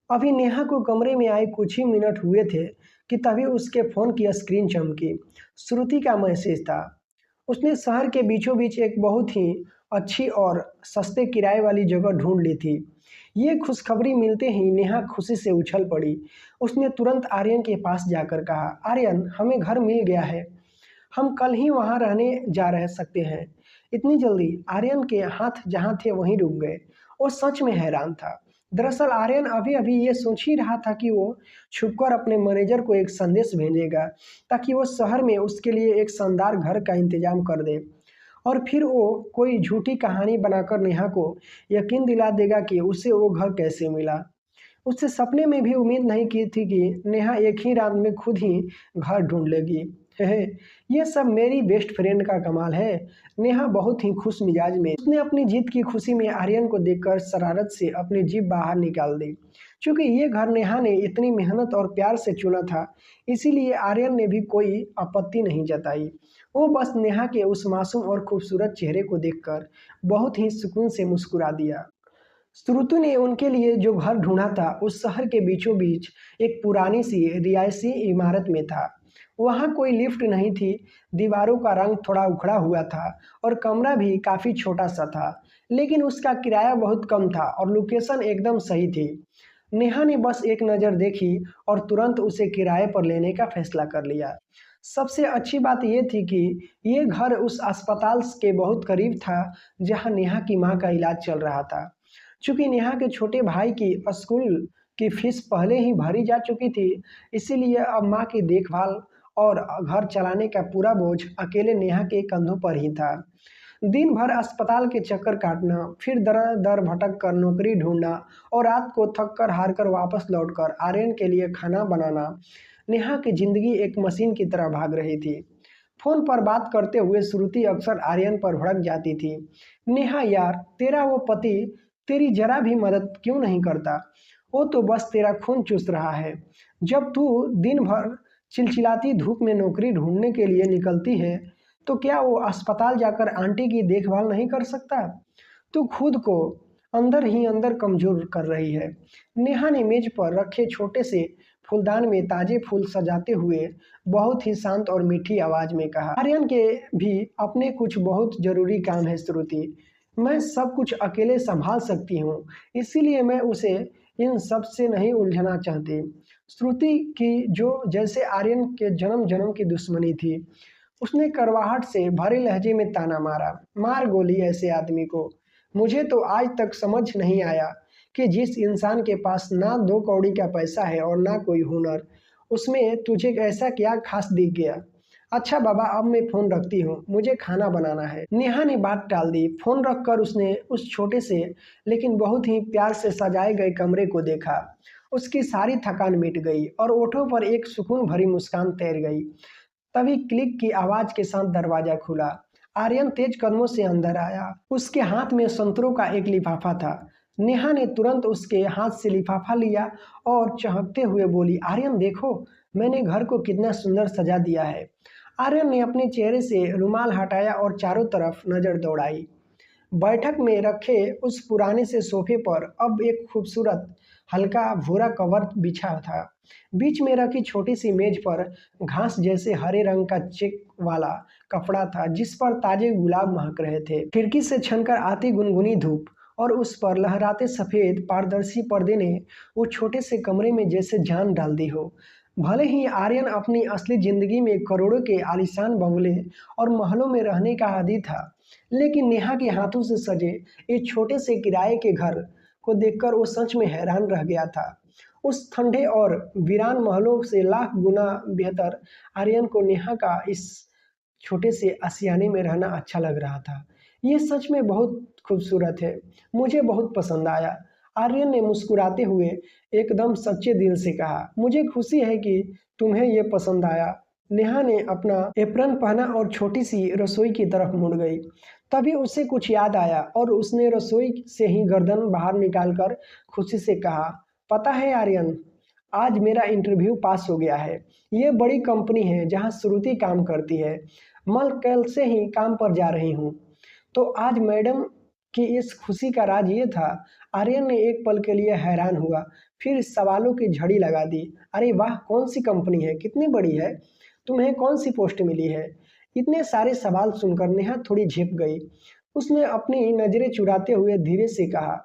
अभी नेहा को कमरे में आए कुछ ही मिनट हुए थे कि तभी उसके फोन की स्क्रीन चमकी। श्रुति का मैसेज था। उसने शहर के बीचों बीच एक बहुत ही अच्छी और सस्ते किराए वाली जगह ढूंढ ली थी। ये खुशखबरी मिलते ही नेहा खुशी से उछल पड़ी। उसने तुरंत आर्यन के पास जाकर कहा, आर्यन हमें घर मिल गया है, हम कल ही वहाँ रहने जा रह सकते हैं। इतनी जल्दी? आर्यन के हाथ जहाँ थे वहीं रुक गए। वो सच में हैरान था। दरअसल आर्यन अभी अभी ये सोच ही रहा था कि वो छुपकर अपने मैनेजर को एक संदेश भेजेगा ताकि वो शहर में उसके लिए एक शानदार घर का इंतजाम कर दे और फिर वो कोई झूठी कहानी बनाकर नेहा को यकीन दिला देगा कि उसे वो घर कैसे मिला। उससे सपने में भी उम्मीद नहीं की थी कि नेहा एक ही रात में खुद ही घर ढूंढ लेगी। हे, ये सब मेरी बेस्ट फ्रेंड का कमाल है। नेहा बहुत ही खुश मिजाज में उसने अपनी जीत की खुशी में आर्यन को देखकर शरारत से अपनी जीभ बाहर निकाल दी। क्योंकि ये घर नेहा ने इतनी मेहनत और प्यार से चुना था, इसीलिए आर्यन ने भी कोई आपत्ति नहीं जताई। वो बस नेहा के उस मासूम और खूबसूरत चेहरे को देखकर बहुत ही सुकून से मुस्कुरा दिया। श्रुति ने उनके लिए जो घर ढूंढा था उस शहर के बीचों बीच एक पुरानी सी रिहायशी इमारत में था। वहाँ कोई लिफ्ट नहीं थी, दीवारों का रंग थोड़ा उखड़ा हुआ था और कमरा भी काफ़ी छोटा सा था, लेकिन उसका किराया बहुत कम था और लोकेशन एकदम सही थी। नेहा ने बस एक नज़र देखी और तुरंत उसे किराए पर लेने का फैसला कर लिया। सबसे अच्छी बात ये थी कि ये घर उस अस्पताल के बहुत करीब था जहाँ नेहा की माँ का इलाज चल रहा था। चूंकि नेहा के छोटे भाई की स्कूल की फीस पहले ही भरी जा चुकी थी, इसीलिए अब माँ की देखभाल और घर चलाने का पूरा बोझ अकेले नेहा के कंधों पर ही था। दिन भर अस्पताल के चक्कर काटना, फिर दर दर भटक कर नौकरी ढूंढना और रात को थक कर हार कर वापस लौटकर आर्यन के लिए खाना बनाना, नेहा की जिंदगी एक मशीन की तरह भाग रही थी। फोन पर बात करते हुए श्रुति अक्सर आर्यन पर भड़क जाती थी। नेहा यार, तेरा वो पति तेरी जरा भी मदद क्यों नहीं करता? वो तो बस तेरा खून चूस रहा है। जब तू दिन भर चिलचिलाती धूप में नौकरी ढूंढने के लिए निकलती है, तो क्या वो अस्पताल जाकर आंटी की देखभाल नहीं कर सकता? तू खुद को अंदर ही अंदर कमजोर कर रही है। नेहा ने मेज पर रखे छोटे से फूलदान में ताजे फूल सजाते हुए बहुत ही शांत और मीठी आवाज में कहा। आर्यन के भी अपने कुछ बहुत जरूरी काम है श्रुति, मैं सब कुछ अकेले संभाल सकती हूँ, इसीलिए मैं उसे इन सब से नहीं उलझना चाहती। श्रुति की जो जैसे आर्यन के जन्म जन्म की दुश्मनी थी, उसने करवाहट से भरे लहजे में ताना मारा, मार गोली ऐसे आदमी को। मुझे तो आज तक समझ नहीं आया कि जिस इंसान के पास ना दो कौड़ी का पैसा है और ना कोई हुनर, उसमें तुझे ऐसा क्या खास दिख गया। अच्छा बाबा, अब मैं फोन रखती हूँ, मुझे खाना बनाना है। नेहा ने बात टाल दी। फोन रखकर उसने उस छोटे से लेकिन बहुत ही प्यार से सजाए गए कमरे को देखा। उसकी सारी थकान मिट गई और ओठों पर एक सुकून भरी मुस्कान तैर गई। तभी क्लिक की आवाज के साथ दरवाजा खुला। आर्यन तेज कदमों से अंदर आया। उसके हाथ में संतरों का एक लिफाफा था। नेहा ने तुरंत उसके हाथ से लिफाफा लिया और चहकते हुए बोली, आर्यन देखो, मैंने घर को कितना सुंदर सजा दिया है। आर्यन ने अपने चेहरे से रुमाल हटाया और चारों तरफ नजर दौड़ाई। बैठक में रखे उस पुराने से सोफे पर अब एक खूबसूरत हल्का भूरा कवर बिछा था। बीच में रखी छोटी सी मेज पर घास जैसे हरे रंग का चेक वाला कपड़ा था, जिस पर ताजे गुलाब महक रहे थे। खिड़की से छनकर आती गुनगुनी धूप और उस पर लहराते सफेद पारदर्शी पर्दे ने वो छोटे से कमरे में जैसे जान डाल दी हो। भले ही आर्यन अपनी असली जिंदगी में करोड़ों के आलीशान बंगले और महलों में रहने का आदी था, लेकिन नेहा के हाथों से सजे इस छोटे से किराए के घर को देखकर वो सच में हैरान रह गया था। उस ठंडे और वीरान महलों से लाख गुना बेहतर आर्यन को नेहा का इस छोटे से आशियाने में रहना अच्छा लग रहा था। ये सच में बहुत खूबसूरत है, मुझे बहुत पसंद आया। आर्यन ने मुस्कुराते हुए एकदम सच्चे दिल से कहा, मुझे खुशी है कि तुम्हें ये पसंद आया। नेहा ने अपना एप्रन पहना और छोटी सी रसोई की तरफ मुड़ गई। तभी उसे कुछ याद आया और उसने रसोई से ही गर्दन बाहर निकालकर खुशी से कहा, पता है आर्यन, आज मेरा इंटरव्यू पास हो गया है। ये बड़ी कंपनी है जहाँ श्रुति काम करती है। मैं कल से ही काम पर जा रही हूँ। तो आज मैडम की इस खुशी का राज ये था। आर्यन ने एक पल के लिए हैरान हुआ, फिर सवालों की झड़ी लगा दी। अरे वाह, कौन सी कंपनी है, कितनी बड़ी है, तुम्हें कौन सी पोस्ट मिली है? इतने सारे सवाल सुनकर नेहा थोड़ी झिप गई। उसने अपनी नजरें चुराते हुए धीरे से कहा,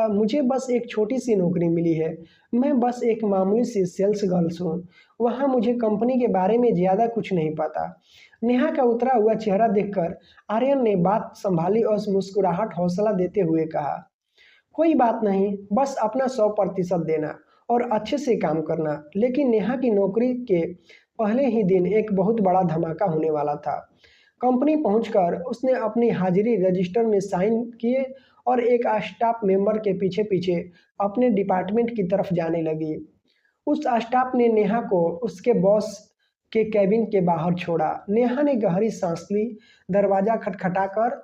मुझे बस एक छोटी सी नौकरी मिली है। मैं बस एक मामूली सी सेल्स गर्ल्स हूँ। वहाँ मुझे कंपनी के बारे में ज़्यादा कुछ नहीं पता। नेहा का उतरा हुआ चेहरा देखकर आर्यन ने बात संभाली और मुस्कुराहट हौसला देते हुए कहा, कोई बात नहीं, बस अपना 100% देना और अच्छे से काम करना। लेकिन नेहा की नौकरी के पहले ही दिन एक बहुत बड़ा धमाका होने वाला था। कंपनी पहुंचकर उसने अपनी हाजिरी रजिस्टर में साइन किए और एक स्टाफ मेंबर के पीछे पीछे अपने डिपार्टमेंट की तरफ जाने लगी। उस स्टाफ ने नेहा को उसके बॉस के कैबिन के बाहर छोड़ा। नेहा ने गहरी सांस ली, दरवाजा खटखटाकर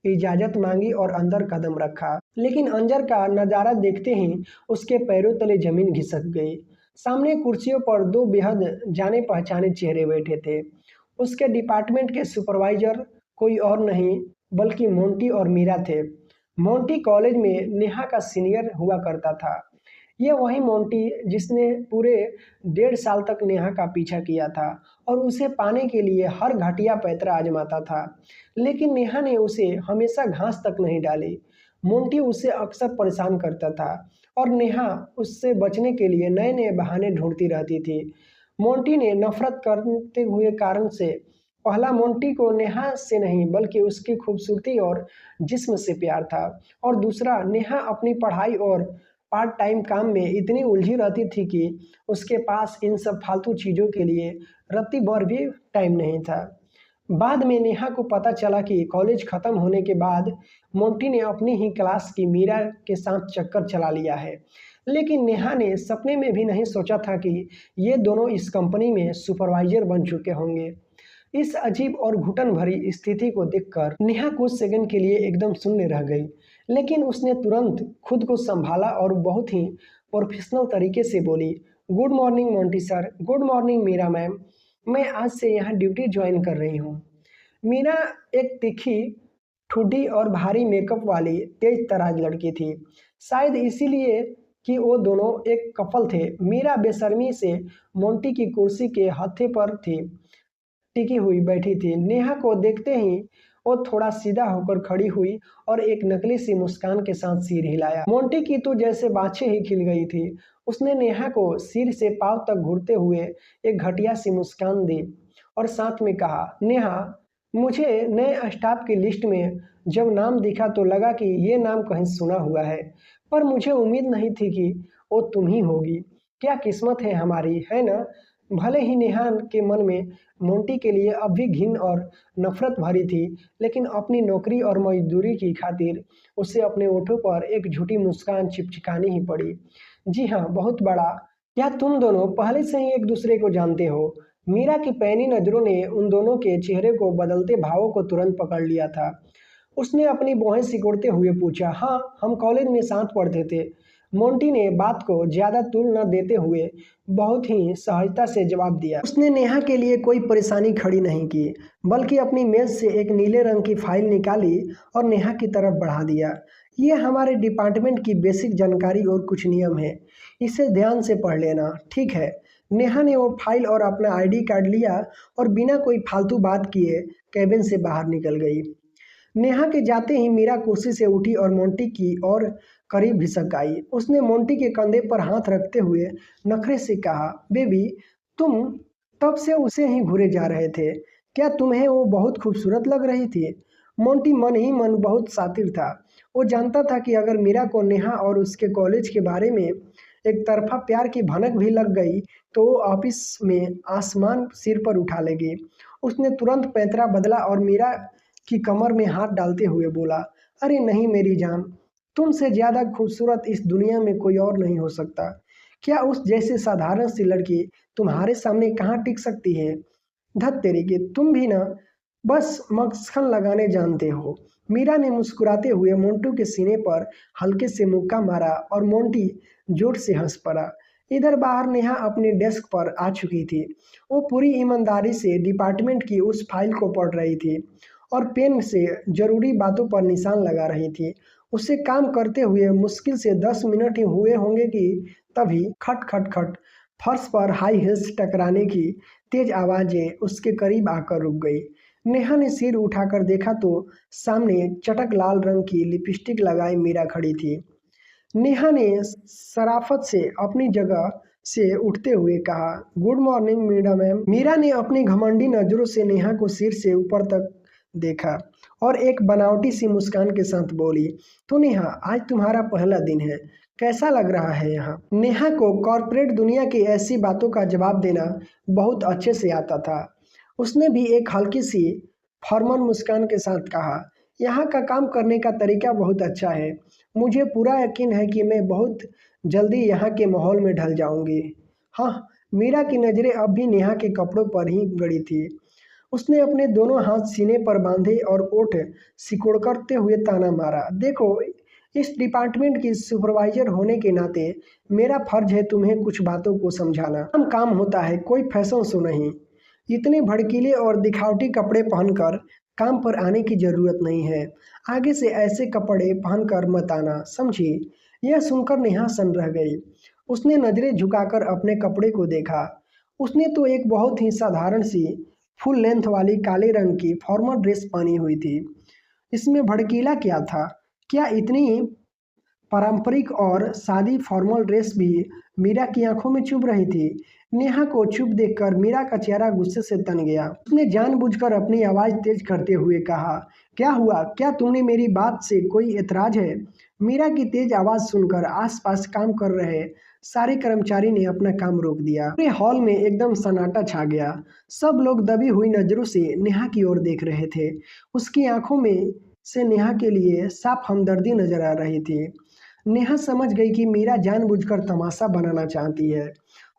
इजाजत मांगी और अंदर कदम रखा। लेकिन अंदर का नजारा देखते ही उसके पैरों तले जमीन खिसक गई। सामने कुर्सियों पर दो बेहद जाने पहचाने चेहरे बैठे थे। उसके डिपार्टमेंट के सुपरवाइजर कोई और नहीं बल्कि मोंटी और मीरा थे। मोंटी कॉलेज में नेहा का सीनियर हुआ करता था। ये वही मोंटी जिसने पूरे 1.5 साल तक नेहा का पीछा किया था और उसे पाने के लिए हर घटिया पैंतरा आजमाता था, लेकिन नेहा ने उसे हमेशा घास तक नहीं डाली। मोंटी उसे अक्सर परेशान करता था और नेहा उससे बचने के लिए नए नए बहाने ढूंढती रहती थी। मोंटी ने नफरत करते हुए कारण से पहला मोंटी को नेहा से नहीं बल्कि उसकी खूबसूरती और जिस्म से प्यार था, और दूसरा नेहा अपनी पढ़ाई और पार्ट टाइम काम में इतनी उलझी रहती थी कि उसके पास इन सब फालतू चीज़ों के लिए रत्ती भर भी टाइम नहीं था। बाद में नेहा को पता चला कि कॉलेज खत्म होने के बाद मोंटी ने अपनी ही क्लास की मीरा के साथ चक्कर चला लिया है, लेकिन नेहा ने सपने में भी नहीं सोचा था कि ये दोनों इस कंपनी में सुपरवाइजर बन चुके होंगे। इस अजीब और घुटन भरी स्थिति को देखकर नेहा कुछ सेकंड के लिए एकदम शून्य रह गई, लेकिन उसने तुरंत खुद को संभाला और बहुत ही प्रोफेशनल तरीके से बोली, good morning Monty sir. Good morning Meera ma'am. मैं आज से यहाँ ड्यूटी ज्वाइन कर रही हूँ। मीरा एक तीखी, ठुड्डी और भारी मेकअप वाली तेज तराज लड़की थी। शायद इसीलिए कि वो दोनों एक कपल थे, मीरा बेशर्मी से मोंटी की कुर्सी के हत्थे पर थी टिकी हुई बैठी थी। नेहा को देखते ही वो थोड़ा सीधा होकर खड़ी हुई और एक नकली सी मुस्कान के साथ सिर हिलाया। मोंटी की तो जैसे बाछे ही खिल गई थी। उसने नेहा को सिर से पांव तक घूरते हुए एक घटिया सी मुस्कान दी और साथ में कहा, नेहा, मुझे नए स्टाफ की लिस्ट में जब नाम दिखा तो लगा कि ये नाम कहीं सुना हुआ है, पर मुझे उम्मीद नहीं थी कि वो तुम ही होगी। क्या किस्मत है हमारी, है ना? भले ही नेहा के मन में मोंटी के लिए अब भी घिन और नफरत भरी थी, लेकिन अपनी नौकरी और मजदूरी की खातिर उसे अपने ओठों पर एक झूठी मुस्कान चिपचिकानी ही पड़ी। जी हाँ, बहुत बड़ा। क्या तुम दोनों पहले से ही एक दूसरे को जानते हो? मीरा की पैनी नजरों ने उन दोनों के चेहरे को बदलते भावों को तुरंत पकड़ लिया था। उसने अपनी भौहें सिकुड़ते हुए पूछा, हाँ, हम कॉलेज में साथ पढ़ते थे। मोंटी ने बात को ज्यादा तूल न देते हुए बहुत ही सहजता से जवाब दिया। उसने नेहा के लिए कोई परेशानी खड़ी नहीं की, बल्कि अपनी मेज से एक नीले रंग की फाइल निकाली और नेहा की तरफ बढ़ा दिया। ये हमारे डिपार्टमेंट की बेसिक जानकारी और कुछ नियम है, इसे ध्यान से पढ़ लेना, ठीक है? नेहा ने वो फाइल और अपना आईडी कार्ड लिया और बिना कोई फालतू बात किए कैबिन से बाहर निकल गई। नेहा के जाते ही मीरा कुर्सी से उठी और मोंटी की और करीब घिसक आई। उसने मोंटी के कंधे पर हाथ रखते हुए नखरे से कहा, बेबी, तुम तब से उसे ही घूरे जा रहे थे। क्या तुम्हें वो बहुत खूबसूरत लग रही थी? मोंटी मन ही मन बहुत शातिर था। वो जानता था कि अगर मीरा को नेहा और उसके कॉलेज के बारे में एक तरफा प्यार की भनक भी लग गई तो वो ऑफिस में आसमान सिर पर उठा लेगी। उसने तुरंत पैंतरा बदला और मीरा की कमर में हाथ डालते हुए बोला, अरे नहीं मेरी जान, तुमसे ज्यादा खूबसूरत इस दुनिया में कोई और नहीं हो सकता। क्या उस जैसी साधारण सी लड़की तुम्हारे सामने कहाँ टिक सकती है? धत तेरी की, तुम भी ना बस मक्खन लगाने जानते हो। मीरा ने मुस्कुराते हुए मोंटू के सीने पर हल्के से मुक्का मारा और मोंटी जोर से हंस पड़ा। इधर बाहर नेहा अपने डेस्क पर आ चुकी थी। वो पूरी ईमानदारी से डिपार्टमेंट की उस फाइल को पढ़ रही थी और पेन से जरूरी बातों पर निशान लगा रही थी। उसे काम करते हुए मुश्किल से 10 मिनट ही हुए होंगे कि तभी खट खट खट फर्श पर हाई हील्स टकराने की तेज आवाजें उसके करीब आकर रुक गई। नेहा ने सिर उठाकर देखा तो सामने चटक लाल रंग की लिपस्टिक लगाए मीरा खड़ी थी। नेहा ने शराफत से अपनी जगह से उठते हुए कहा, good morning Meera ma'am. Meera ने अपनी घमंडी नजरों से नेहा को सिर से ऊपर तक देखा और एक बनावटी सी मुस्कान के साथ बोली, तो नेहा, आज तुम्हारा पहला दिन है, कैसा लग रहा है यहाँ? नेहा को कॉर्पोरेट दुनिया की ऐसी बातों का जवाब देना बहुत अच्छे से आता था। उसने भी एक हल्की सी फॉर्मल मुस्कान के साथ कहा, यहाँ का काम करने का तरीका बहुत अच्छा है। मुझे पूरा यकीन है कि मैं बहुत जल्दी यहाँ के माहौल में ढल जाऊंगी। हाँ, मीरा की नज़रें अब भी नेहा के कपड़ों पर ही गड़ी थी। उसने अपने दोनों हाथ सीने पर बांधे और ओठ सिकोड़ करते हुए ताना मारा, देखो, इस डिपार्टमेंट की सुपरवाइजर होने के नाते मेरा फर्ज है तुम्हें कुछ बातों को समझाना। काम काम होता है, कोई फैशन शो नहीं। इतने भड़कीले और दिखावटी कपड़े पहनकर काम पर आने की जरूरत नहीं है। आगे से ऐसे कपड़े पहनकर मत आना, समझी? यह सुनकर नेहा सन रह गई। उसने नजरें झुकाकर अपने कपड़े को देखा। उसने तो एक बहुत ही साधारण सी फुल लेंथ वाली काले रंग की फॉर्मल ड्रेस पहनी हुई थी। इसमें भड़कीला क्या था? क्या इतनी पारंपरिक और सादी फॉर्मल ड्रेस भी मीरा की आंखों में चुभ रही थी। नेहा को चुप देखकर मीरा का चेहरा गुस्से से तन गया। उसने जानबूझकर अपनी आवाज तेज करते हुए कहा, क्या हुआ? क्या तुमने मेरी बात से कोई एतराज है? मीरा की तेज आवाज सुनकर आसपास काम कर रहे सारे कर्मचारी ने अपना काम रोक दिया। पूरे हॉल में एकदम सन्नाटा छा गया। सब लोग दबी हुई नजरों से नेहा की ओर देख रहे थे। उसकी आंखों में से नेहा के लिए साफ हमदर्दी नजर आ रही थी। नेहा समझ गई कि मीरा जानबूझकर तमाशा बनाना चाहती है।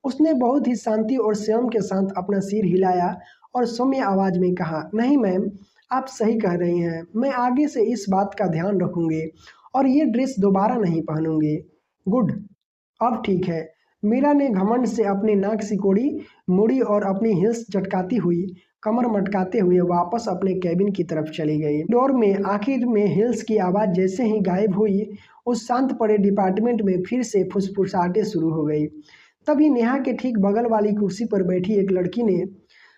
उसने बहुत ही शांति और संयम के साथ अपना सिर हिलाया और सौम्य आवाज में कहा, नहीं मैम, आप सही कह रही हैं। मैं आगे से इस बात का ध्यान रखूंगी और ये ड्रेस दोबारा नहीं पहनूंगी। गुड, अब ठीक है। मीरा ने घमंड से अपनी नाक सिकोड़ी, मुड़ी और अपनी हिल्स चटकाती हुई कमर मटकाते हुए वापस अपने कैबिन की तरफ चली गई। डोर में आखिर में हिल्स की आवाज जैसे ही गायब हुई, उस शांत पड़े डिपार्टमेंट में फिर से फुसफुसाहटें शुरू हो गई। तभी नेहा के ठीक बगल वाली कुर्सी पर बैठी एक लड़की ने,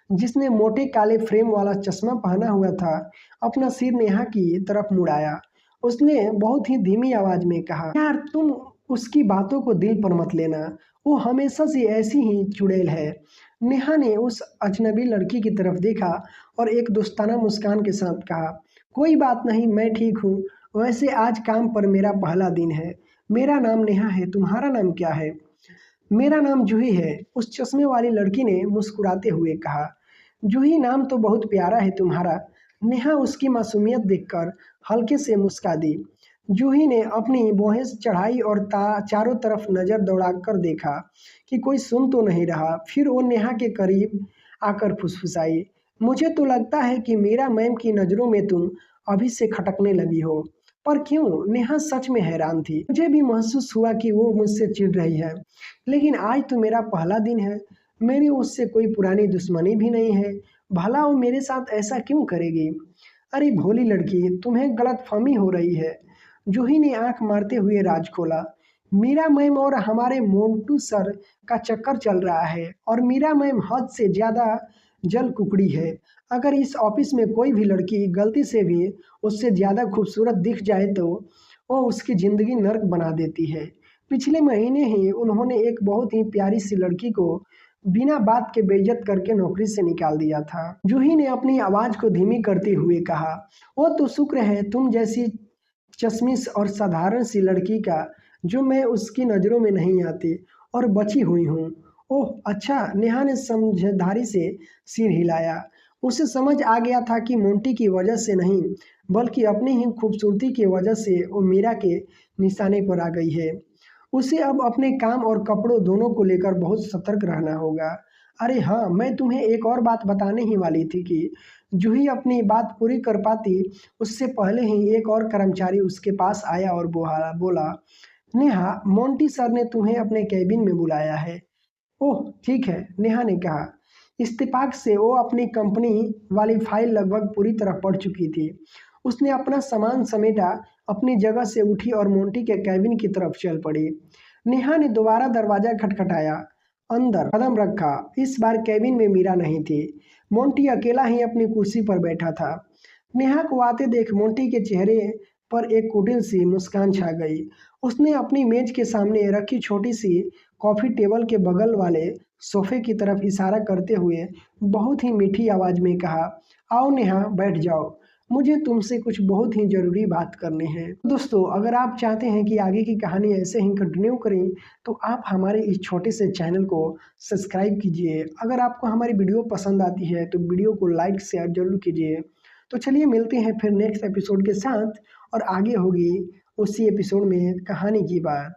जिसने मोटे काले फ्रेम वाला चश्मा पहना हुआ था, अपना सिर नेहा की तरफ मुड़ाया। उसने बहुत ही धीमी आवाज में कहा, यार तुम उसकी बातों को दिल पर मत लेना, वो हमेशा से ऐसी ही चुड़ैल है। नेहा ने उस अजनबी लड़की की तरफ देखा और एक दोस्ताना मुस्कान के साथ कहा, कोई बात नहीं, मैं ठीक हूँ। वैसे आज काम पर मेरा पहला दिन है। मेरा नाम नेहा है, तुम्हारा नाम क्या है? मेरा नाम जूही है, उस चश्मे वाली लड़की ने मुस्कुराते हुए कहा। जूही नाम तो बहुत प्यारा है तुम्हारा। नेहा उसकी मासूमियत देखकर हल्के से मुस्का दी। जूही ने अपनी भौहें चढ़ाई और चारों तरफ नजर दौड़ाकर देखा कि कोई सुन तो नहीं रहा। फिर वो नेहा के करीब आकर फुसफुसाई, मुझे तो लगता है कि मीरा मैम की नज़रों में तुम अभी से खटकने लगी हो। पर क्यों? नेहा सच में हैरान थी। मुझे भी महसूस हुआ कि वो मुझसे चिढ़ रही है, लेकिन आज तो मेरा पहला दिन है। मेरी उससे कोई पुरानी दुश्मनी भी नहीं है। भला वो मेरे साथ ऐसा क्यों करेगी? अरे भोली लड़की, तुम्हें गलतफहमी हो रही है। जूही ने आंख मारते हुए राज खोला। मीरा मैम और हमारे मोंटू सर का चक्कर चल रहा है और मीरा मैम हद से ज्यादा जल कुकड़ी है। अगर इस ऑफिस में कोई भी लड़की गलती से भी उससे ज्यादा खूबसूरत दिख जाए तो वो उसकी जिंदगी नर्क बना देती है। पिछले महीने ही उन्होंने एक बहुत ही प्यारी सी लड़की को बिना बात के बेइज्जत करके नौकरी से निकाल दिया था। जूही ने अपनी आवाज को धीमी करते हुए कहा, वो तो शुक्र है तुम जैसी चश्मिश और साधारण सी लड़की का, जो मैं उसकी नज़रों में नहीं आती और बची हुई हूँ। ओह अच्छा, नेहा ने समझदारी से सिर हिलाया। उसे समझ आ गया था कि मोंटी की वजह से नहीं, बल्कि अपनी ही खूबसूरती की वजह से वो मीरा के निशाने पर आ गई है। उसे अब अपने काम और कपड़ों दोनों को लेकर बहुत सतर्क रहना होगा। अरे हाँ, मैं तुम्हें एक और बात बताने ही वाली थी कि जूही अपनी बात पूरी कर पाती उससे पहले ही एक और कर्मचारी उसके पास आया और बोला, नेहा, मोंटी सर ने तुम्हें अपने कैबिन में बुलाया है। ओह ठीक है, नेहा ने कहा। इत्तेफाक से वो अपनी कंपनी वाली फाइल लगभग पूरी तरह पढ़ चुकी थी। उसने अपना सामान समेटा, अपनी जगह से उठी और मोंटी के कैबिन की तरफ चल पड़ी। नेहा ने दोबारा दरवाजा खटखटाया, अंदर कदम रखा। इस बार कैबिन में मीरा नहीं थी। मोंटी अकेला ही अपनी कुर्सी पर बैठा था। नेहा को आते देख मोंटी के चेहरे पर एक कुटिल सी मुस्कान छा गई। उसने अपनी मेज के सामने रखी छोटी सी कॉफी टेबल के बगल वाले सोफे की तरफ इशारा करते हुए बहुत ही मीठी आवाज में कहा, आओ नेहा, बैठ जाओ। मुझे तुमसे कुछ बहुत ही ज़रूरी बात करनी है। दोस्तों, अगर आप चाहते हैं कि आगे की कहानी ऐसे ही कंटिन्यू करें, तो आप हमारे इस छोटे से चैनल को सब्सक्राइब कीजिए। अगर आपको हमारी वीडियो पसंद आती है तो वीडियो को लाइक शेयर जरूर कीजिए। तो चलिए मिलते हैं फिर नेक्स्ट एपिसोड के साथ, और आगे होगी उसी एपिसोड में कहानी की बात।